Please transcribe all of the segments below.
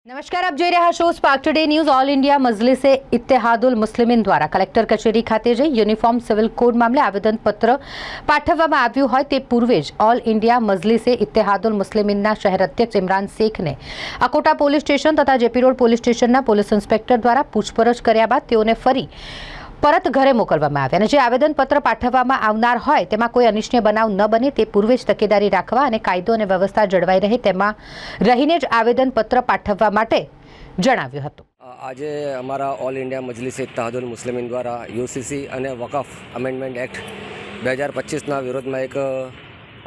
નમસ્કાર, આપ જોઈ રહ્યા છો Spark Today News. All India Majlise Ittehadul Muslimeen દ્વારા કલેક્ટર કચેરી ખાતે જઈ યુનિફોર્મ સિવિલ કોડ મામલે આવેદનપત્ર પાઠવવામાં આવ્યું હોય તે પૂર્વે જ ઓલ ઇન્ડિયા મજલિસે ઇત્તેહાદુલ મુસ્લિમીનના શહેર અધ્યક્ષ ઇમરાન શેખને અકોટા પોલીસ સ્ટેશન તથા જેપી રોડ પોલીસ સ્ટેશનના પોલીસ ઇન્સ્પેક્ટર દ્વારા પૂછપરછ કર્યા બાદ તેઓને ફરી પરત ઘરે મોકલવામાં આવ્યા અને જે આવેદનપત્ર પાઠવવામાં આવનાર હોય તેમાં કોઈ અનિચ્છનીય બનાવ ન બને તે પૂર્વે જ તકેદારી રાખવા અને કાયદો અને વ્યવસ્થા જળવાઈ રહે તેમાં રહીને જ આવેદનપત્ર પાઠવવા માટે જણાવ્યું હતું। આજે અમારા ઓલ ઇન્ડિયા મજલિસ ઇત્તેહાદુલ મુસ્લિમીન દ્વારા યુસીસી અને વકફ અમેન્ડમેન્ટ એક્ટ 2025ના વિરોધમાં એક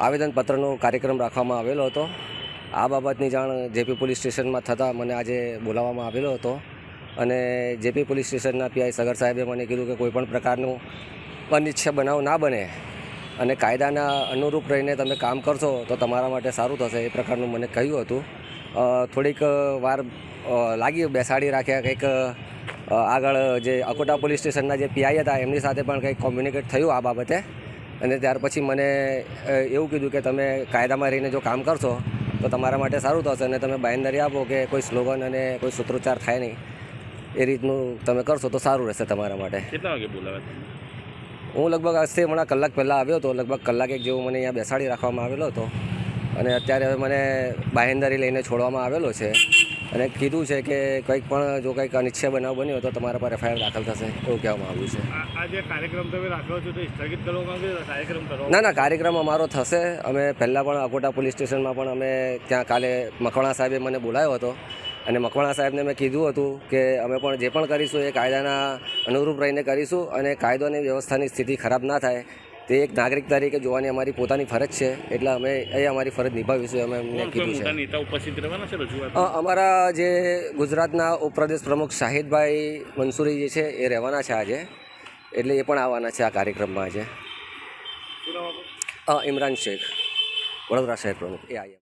આવેદનપત્રનો કાર્યક્રમ રાખવામાં આવેલો હતો। આ બાબતની જાણ જેપી પોલીસ સ્ટેશનમાં થતાં મને આજે બોલાવવામાં આવેલો હતો અને જેપી પોલીસ સ્ટેશનના પીઆઈ સગર સાહેબે મને કીધું કે કોઈપણ પ્રકારનું અનિચ્છનીય બનાવ ના બને અને કાયદાના અનુરૂપ રહીને તમે કામ કરશો તો તમારા માટે સારું થશે એ પ્રકારનું મને કહ્યું હતું। થોડીક વાર લાગી, બેસાડી રાખ્યા, કંઈક આગળ જે અકોટા પોલીસ સ્ટેશનના જે પીઆઈ હતા એમની સાથે પણ કંઈક કોમ્યુનિકેટ થયું આ બાબતે અને ત્યાર પછી મને એવું કીધું કે તમે કાયદામાં રહીને જો કામ કરશો તો તમારા માટે સારું થશે અને તમે બાંયધરી આપો કે કોઈ સ્લોગન અને કોઈ સૂત્રોચ્ચાર થાય નહીં એ રીતનું તમે કરશો તો સારું રહેશે તમારા માટે। કેટલા વાગે બોલાવ્યા? હું લગભગ આજથી હમણાં કલાક પહેલાં આવ્યો હતો, લગભગ કલાક એક જેવું મને અહીંયા બેસાડી રાખવામાં આવેલો હતો અને અત્યારે હવે મને બાંહેધરી લઈને છોડવામાં આવેલો છે અને કીધું છે કે કંઈક પણ જો કંઈક અનિચ્છનીય બનાવ બન્યો તો તમારા પર એફઆઈઆર દાખલ થશે એવું કહેવામાં આવ્યું છે। આ જે કાર્યક્રમ તમે રાખ્યો છો તો સ્થગિત કરવામાં આવ્યો? કાર્યક્રમ કરો? ના, કાર્યક્રમ અમારો થશે। અમે પહેલાં પણ અકોટા પોલીસ સ્ટેશનમાં પણ અમે ત્યાં કાલે મકવાણા સાહેબે મને બોલાવ્યો હતો અને મકવાણા સાહેબને મેં કીધું હતું કે અમે પણ જે પણ કરીશું એ કાયદાના અનુરૂપ રહીને કરીશું અને કાયદો અને વ્યવસ્થાની સ્થિતિ ખરાબ ના થાય તે એક નાગરિક તરીકે જોવાની અમારી પોતાની ફરજ છે, એટલે અમે એ અમારી ફરજ નિભાવીશું એમ એમને કીધું છે। અમારા જે ગુજરાતના ઉપપ્રદેશ પ્રમુખ શાહિદભાઈ મંસૂરી જે છે એ રહેવાના છે આજે, એટલે એ પણ આવવાના છે આ કાર્યક્રમમાં આજે। ઇમરાન શેખ, વડોદરા શહેર પ્રમુખ, એ આવ્યા।